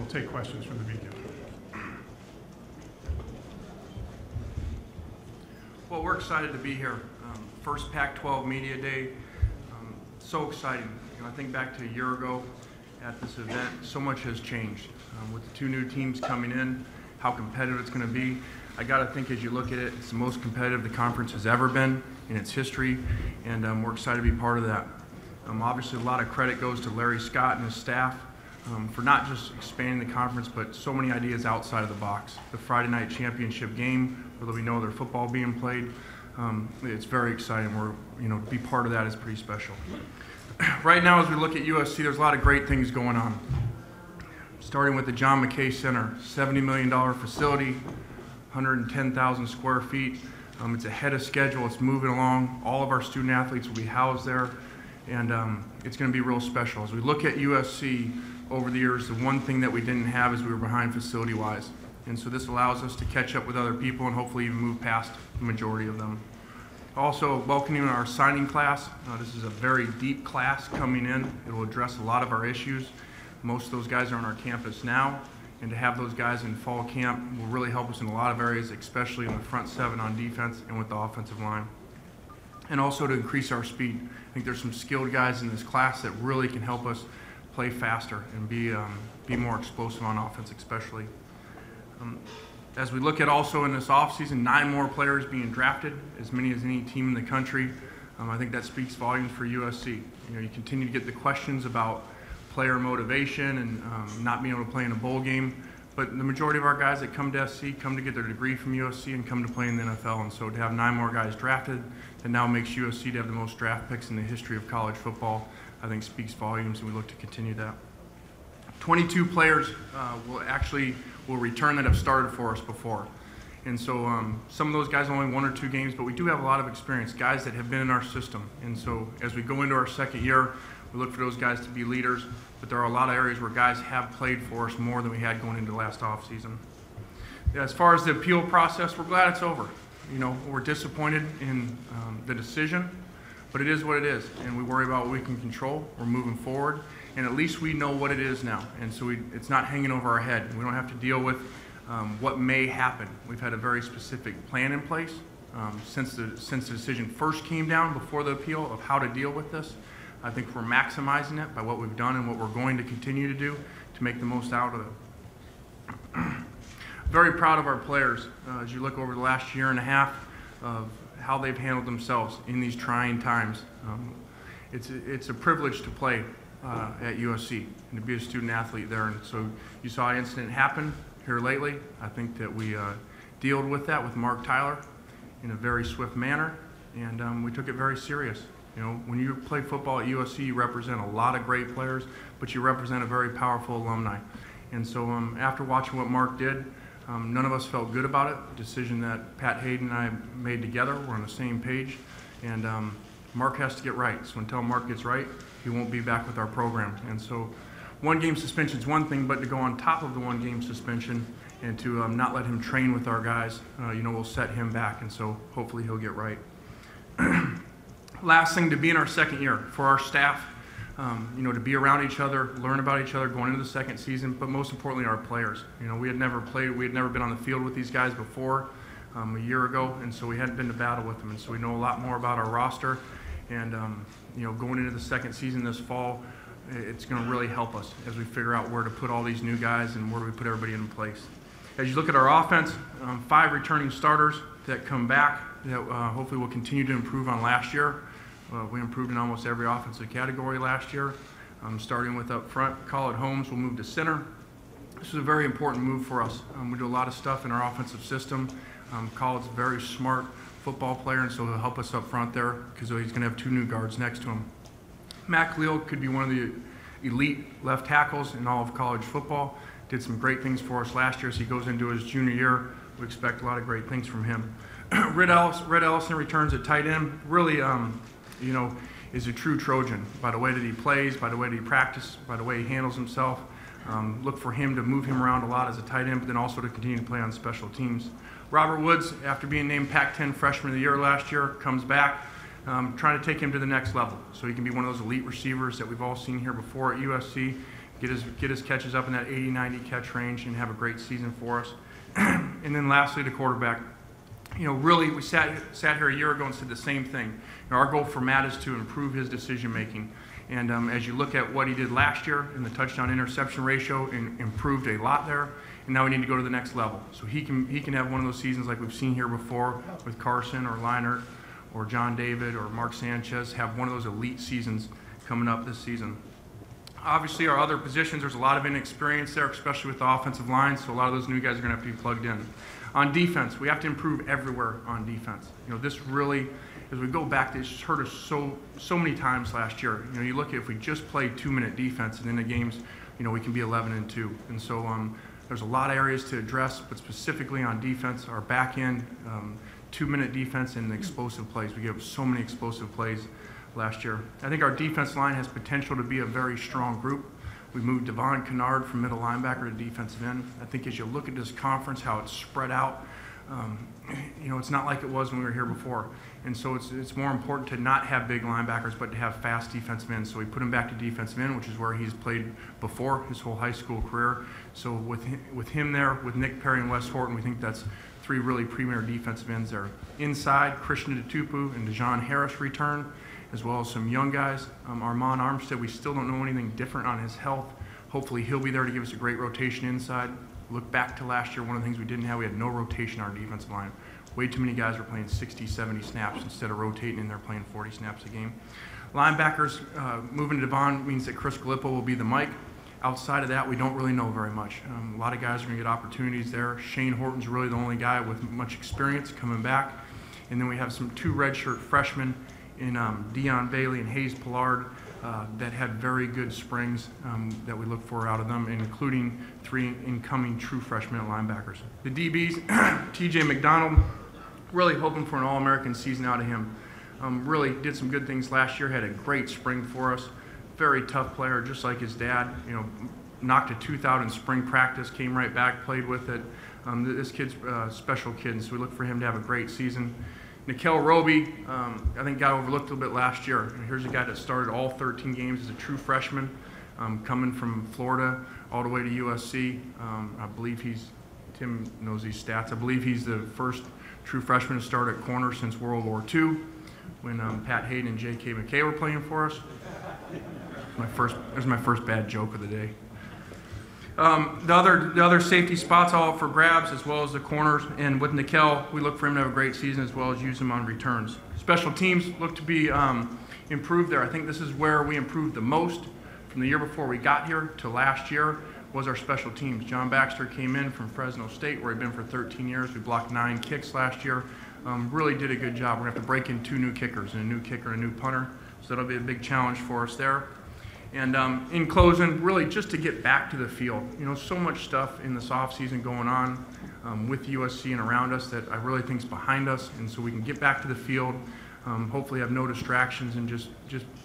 we'll take questions from the media. Well, we're excited to be here. First Pac-12 Media Day. So exciting. I think back to a year ago at this event, so much has changed. With the two new teams coming in, how competitive it's going to be. I got to think as you look at it, it's the most competitive the conference has ever been in its history, and we're excited to be part of that. Obviously, a lot of credit goes to Larry Scott and his staff for not just expanding the conference, but so many ideas outside of the box. The Friday night championship game, where we know there's football being played, it's very exciting. To be part of that is pretty special. Right now, as we look at USC, there's a lot of great things going on. Starting with the John McKay Center, $70 million facility, 110,000 square feet. It's ahead of schedule. It's moving along. All of our student athletes will be housed there, and it's going to be real special. As we look at USC over the years, the one thing that we didn't have is we were behind facility-wise. And so this allows us to catch up with other people and hopefully even move past the majority of them. Also, welcoming our signing class. This is a very deep class coming in. It will address a lot of our issues. Most of those guys are on our campus now, and to have those guys in fall camp will really help us in a lot of areas, especially in the front seven on defense and with the offensive line. And also to increase our speed. I think there's some skilled guys in this class that really can help us play faster and be more explosive on offense especially. As we look at also in this offseason, 9 more players being drafted, as many as any team in the country. I think that speaks volumes for USC. You continue to get the questions about player motivation and not being able to play in a bowl game, but the majority of our guys that come to SC come to get their degree from USC and come to play in the NFL, and so to have 9 more guys drafted, that now makes USC to have the most draft picks in the history of college football, I think speaks volumes, and we look to continue that. 22 players will return that have started for us before. And so some of those guys only 1 or 2 games, but we do have a lot of experience, guys that have been in our system. And so as we go into our second year, we look for those guys to be leaders, but there are a lot of areas where guys have played for us more than we had going into last offseason. As far as the appeal process, we're glad it's over. We're disappointed in the decision, but it is what it is, and we worry about what we can control. We're moving forward, and at least we know what it is now, and so it's not hanging over our head. We don't have to deal with what may happen. We've had a very specific plan in place since the decision first came down before the appeal of how to deal with this. I think we're maximizing it by what we've done and what we're going to continue to do to make the most out of it. Very proud of our players as you look over the last year and a half of how they've handled themselves in these trying times. It's a privilege to play at USC and to be a student athlete there. And so you saw an incident happen here lately. I think that we dealt with that with Mark Tyler in a very swift manner, and we took it very serious. When you play football at USC, you represent a lot of great players, but you represent a very powerful alumni. And so after watching what Mark did, none of us felt good about it. The decision that Pat Hayden and I made together, we're on the same page, and Mark has to get right. So until Mark gets right, he won't be back with our program. And so 1-game suspension is one thing, but to go on top of the 1-game suspension and to not let him train with our guys, will set him back, and so hopefully he'll get right. Last thing, to be in our second year for our staff, to be around each other, learn about each other going into the second season, but most importantly our players. We had never been on the field with these guys before a year ago, and so we hadn't been to battle with them, and so we know a lot more about our roster, and going into the second season this fall, it's going to really help us as we figure out where to put all these new guys and where do we put everybody in place. As you look at our offense, 5 returning starters that come back that hopefully will continue to improve on last year. We improved in almost every offensive category last year, starting with up front. Khalid Holmes will move to center. This is a very important move for us. We do a lot of stuff in our offensive system. Khalid's a very smart football player, and so he'll help us up front there because he's going to have 2 new guards next to him. Matt Khalil could be one of the elite left tackles in all of college football. Did some great things for us last year as he goes into his junior year. We expect a lot of great things from him. Red Ellison returns at tight end. Really, is a true Trojan by the way that he plays, by the way that he practices, by the way he handles himself. Look for him to move him around a lot as a tight end, but then also to continue to play on special teams. Robert Woods, after being named Pac-12 Freshman of the Year last year, comes back, trying to take him to the next level so he can be one of those elite receivers that we've all seen here before at USC, get his catches up in that 80, 90 catch range and have a great season for us. And then lastly, the quarterback. Really, we sat here a year ago and said the same thing. Our goal for Matt is to improve his decision making. And as you look at what he did last year in the touchdown interception ratio, and improved a lot there. And now we need to go to the next level. So he can have one of those seasons like we've seen here before with Carson or Leinart or John David or Mark Sanchez, have one of those elite seasons coming up this season. Obviously, our other positions, there's a lot of inexperience there, especially with the offensive line, so a lot of those new guys are going to have to be plugged in. On defense, we have to improve everywhere on defense. This really, as we go back, this hurt us so many times last year. You look at if we just played 2-minute defense, and in the games, we can be 11-2. And so there's a lot of areas to address, but specifically on defense, our back end, 2-minute defense and the explosive plays. We gave up so many explosive plays last year. I think our defense line has potential to be a very strong group. We moved Devon Kennard from middle linebacker to defensive end. I think as you look at this conference, how it's spread out, it's not like it was when we were here before. And so it's more important to not have big linebackers, but to have fast defensive ends. So we put him back to defensive end, which is where he's played before his whole high school career. So with him there, with Nick Perry and Wes Horton, we think that's 3 really premier defensive ends there. Inside, Christian Tupu and DeJohn Harris return, as well as some young guys. Armand Armstead, we still don't know anything different on his health. Hopefully he'll be there to give us a great rotation inside. Look back to last year, one of the things we didn't have, we had no rotation on our defensive line. Way too many guys were playing 60, 70 snaps instead of rotating in there playing 40 snaps a game. Linebackers, moving to Devon means that Chris Gallipo will be the Mike. Outside of that, we don't really know very much. A lot of guys are going to get opportunities there. Shane Horton's really the only guy with much experience coming back. And then we have 2 redshirt freshmen in Deion Bailey and Hayes Pollard that had very good springs that we look for out of them, including 3 incoming true freshmen at linebackers. The DBs, TJ McDonald, really hoping for an All-American season out of him. Really did some good things last year, had a great spring for us. Very tough player, just like his dad. Knocked a tooth out in spring practice, came right back, played with it. This kid's a special kid, and so we look for him to have a great season. Nikel Roby, I think got overlooked a little bit last year. Here's a guy that started all 13 games as a true freshman, coming from Florida all the way to USC. I believe Tim knows these stats, I believe he's the first true freshman to start at corner since World War II, when Pat Hayden and J.K. McKay were playing for us. That was my first bad joke of the day. The other safety spots all up for grabs, as well as the corners. And with Nikel, we look for him to have a great season, as well as use him on returns. Special teams look to be improved there. I think this is where we improved the most from the year before we got here to last year was our special teams. John Baxter came in from Fresno State, where he'd been for 13 years. We blocked 9 kicks last year. Really did a good job. We're going to have to break in 2 new kickers, and a new kicker and a new punter. So that'll be a big challenge for us there. And in closing, really just to get back to the field. So much stuff in this offseason going on with USC and around us that I really think is behind us. And so we can get back to the field, hopefully have no distractions, and just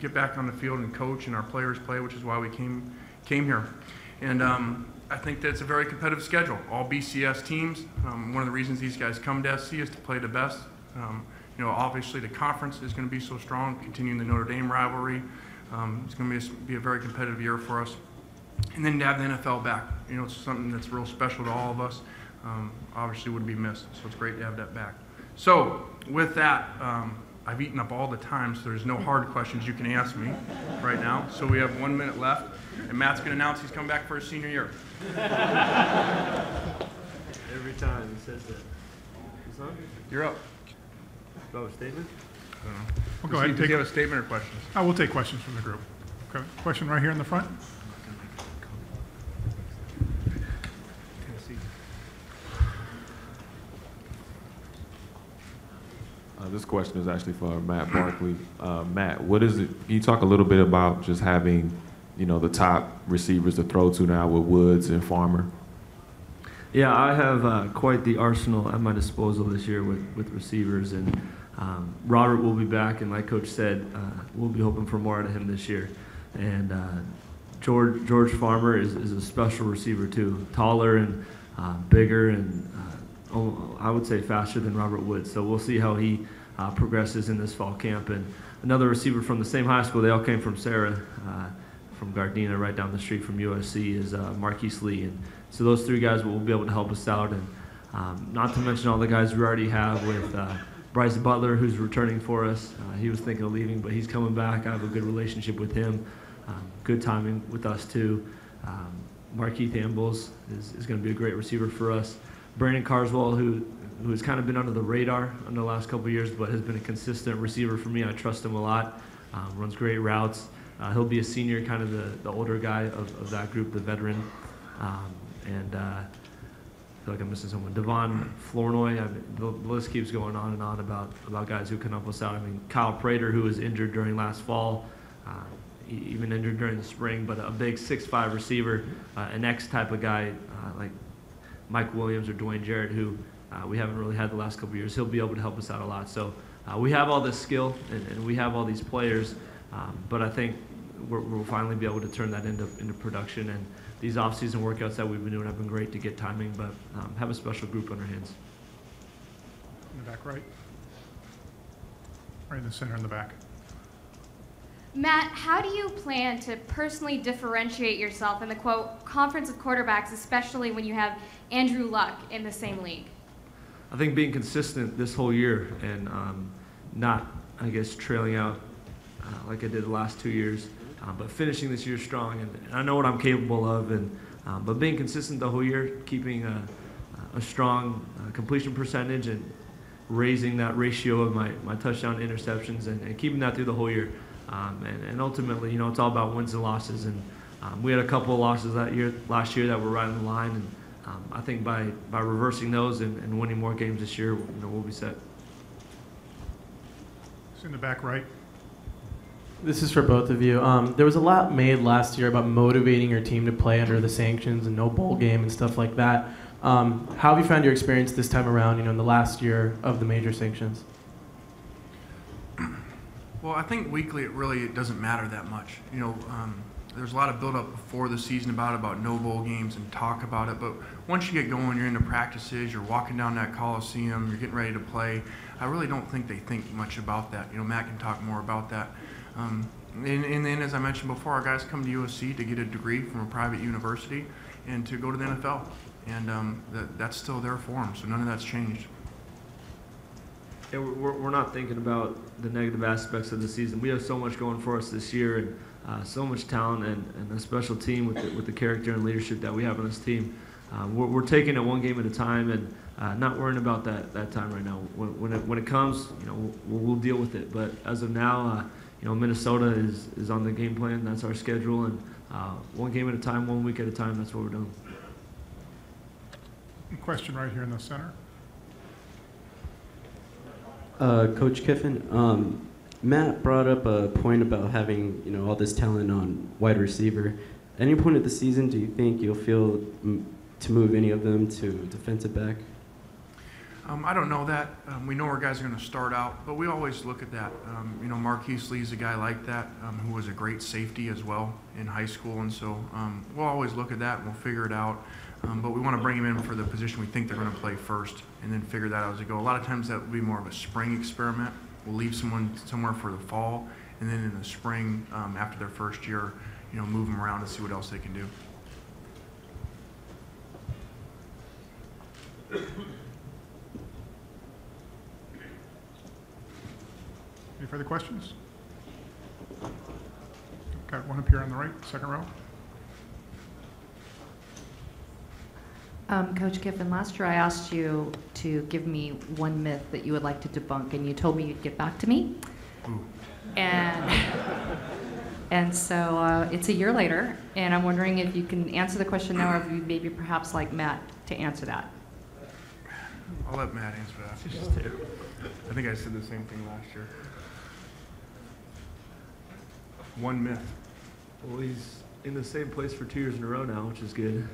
get back on the field and coach and our players play, which is why we came here. And I think that it's a very competitive schedule. All BCS teams. One of the reasons these guys come to SC is to play the best. Obviously the conference is going to be so strong, continuing the Notre Dame rivalry. It's going to be a very competitive year for us. And then to have the NFL back, it's something that's real special to all of us. Obviously would be missed, so it's great to have that back. So with that, I've eaten up all the time, so there's no hard questions you can ask me right now. So we have 1 minute left, and Matt's going to announce he's coming back for his senior year. Every time he says that. You're up. Oh, a statement? Well, go ahead. Do you have a statement or questions? We'll take questions from the group. Okay. Question right here in the front. This question is actually for Matt Barkley. Matt, what is it? Can you talk a little bit about just having, the top receivers to throw to now with Woods and Farmer? Yeah, I have quite the arsenal at my disposal this year with receivers, and Robert will be back, and like Coach said, we'll be hoping for more out of him this year. And George Farmer is a special receiver too, taller and bigger, and I would say faster than Robert Woods. So we'll see how he progresses in this fall camp. And another receiver from the same high school, they all came from Sarah, from Gardena, right down the street from USC, is Marquise Lee. And so those three guys will be able to help us out. And not to mention all the guys we already have with Bryce Butler, who's returning for us. He was thinking of leaving, but he's coming back. I have a good relationship with him. Good timing with us, too. Markeith Ambles is going to be a great receiver for us. Brandon Carswell, who has kind of been under the radar in the last couple of years, but has been a consistent receiver for me. I trust him a lot. Runs great routes. He'll be a senior, kind of the older guy of that group, the veteran. And I feel like I'm missing someone. Devon Flournoy. The list keeps going on and on about guys who can help us out. I mean, Kyle Prater, who was injured during last fall, even injured during the spring, but a big 6'5" receiver, an X type of guy like Mike Williams or Dwayne Jarrett, who we haven't really had the last couple of years. He'll be able to help us out a lot. So we have all this skill and we have all these players, but I think we'll finally be able to turn that into production. And these off-season workouts that we've been doing have been great to get timing, but have a special group on our hands. In the back right. Right in the center in the back. Matt, how do you plan to personally differentiate yourself in the quote conference of quarterbacks, especially when you have Andrew Luck in the same league? I think being consistent this whole year and not, I guess, trailing out like I did the last 2 years, but finishing this year strong. And I know what I'm capable of, but being consistent the whole year, keeping a strong completion percentage and raising that ratio of my touchdown to interceptions and keeping that through the whole year. And ultimately, it's all about wins and losses. And we had a couple of losses last year that were right on the line. And I think by reversing those and winning more games this year, we'll be set. It's in the back right. This is for both of you. There was a lot made last year about motivating your team to play under the sanctions and no bowl game and stuff like that. How have you found your experience this time around, in the last year of the major sanctions? Well, I think weekly it doesn't matter that much. There's a lot of build-up before the season about no bowl games and talk about it. But once you get going, you're into practices, you're walking down that Coliseum, you're getting ready to play. I really don't think they think much about that. Matt can talk more about that. And then, as I mentioned before, our guys come to USC to get a degree from a private university and to go to the NFL. And that's still there for them, so none of that's changed. Yeah, we're not thinking about the negative aspects of the season. We have so much going for us this year, and so much talent and a special team with the character and leadership that we have on this team. We're taking it one game at a time and not worrying about that time right now. When it comes, we'll deal with it. But as of now, Minnesota is on the game plan. That's our schedule, and one game at a time, 1 week at a time. That's what we're doing. Question right here in the center. Coach Kiffin, Matt brought up a point about having all this talent on wide receiver. At any point of the season, do you think you'll feel to move any of them to defensive back? I don't know that. We know our guys are going to start out, but we always look at that. Marquise Lee's a guy like that who was a great safety as well in high school, and so we'll always look at that and we'll figure it out. But we want to bring him in for the position we think they're going to play first and then figure that out as we go. A lot of times that will be more of a spring experiment. We'll leave someone somewhere for the fall, and then in the spring, after their first year, move them around and see what else they can do. Any further questions? Got one up here on the right, second row. Coach Kiffin, last year I asked you to give me one myth that you would like to debunk, and you told me you'd get back to me. Ooh. And so it's a year later, and I'm wondering if you can answer the question now, or if you maybe perhaps like Matt to answer that. I'll let Matt answer that. I think I said the same thing last year. One myth. Well, he's in the same place for 2 years in a row now, which is good.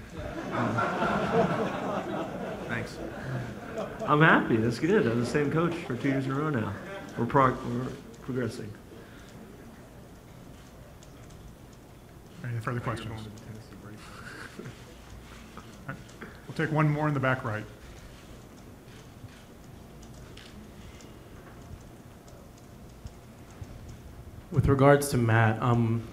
Thanks. I'm happy. That's good. I'm the same coach for 2 years in a row now. We're progressing. Any further questions? Right. We'll take one more in the back right. With regards to Matt,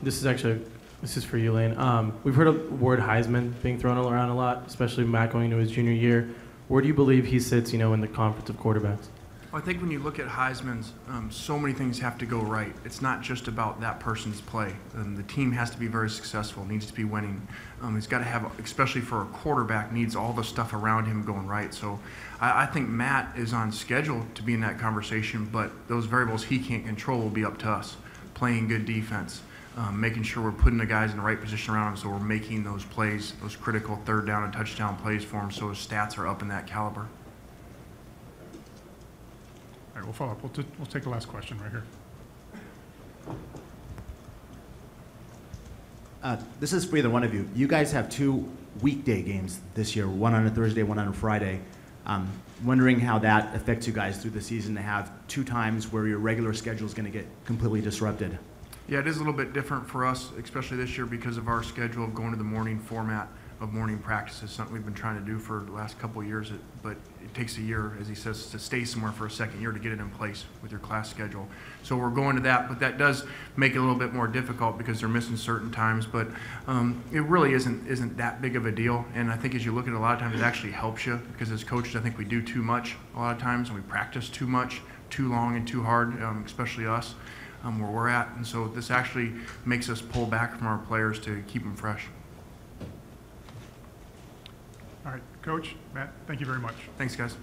this is actually This is for you, Lane. We've heard of the word Heisman being thrown around a lot, especially Matt going into his junior year. Where do you believe he sits, in the conference of quarterbacks? Well, I think when you look at Heisman's, so many things have to go right. It's not just about that person's play. The team has to be very successful, needs to be winning. He's got to have, especially for a quarterback, needs all the stuff around him going right. So I think Matt is on schedule to be in that conversation, but those variables he can't control will be up to us. Playing good defense, making sure we're putting the guys in the right position around him so we're making those plays, those critical third down and touchdown plays for him so his stats are up in that caliber. All right, we'll follow up. We'll take the last question right here. This is for either one of you. You guys have 2 weekday games this year, one on a Thursday, one on a Friday. Wondering how that affects you guys through the season to have 2 times where your regular schedule is going to get completely disrupted. Yeah, it is a little bit different for us, especially this year because of our schedule of going to the morning format of morning practices, something we've been trying to do for the last couple of years, but it takes a year, as he says, to stay somewhere for a second year to get it in place with your class schedule. So we're going to that, but that does make it a little bit more difficult because they're missing certain times, but it really isn't that big of a deal, and I think as you look at it a lot of times, it actually helps you because as coaches, I think we do too much a lot of times, and we practice too much, too long and too hard, especially us, where we're at, and so this actually makes us pull back from our players to keep them fresh. All right, Coach, Matt, thank you very much. Thanks, guys.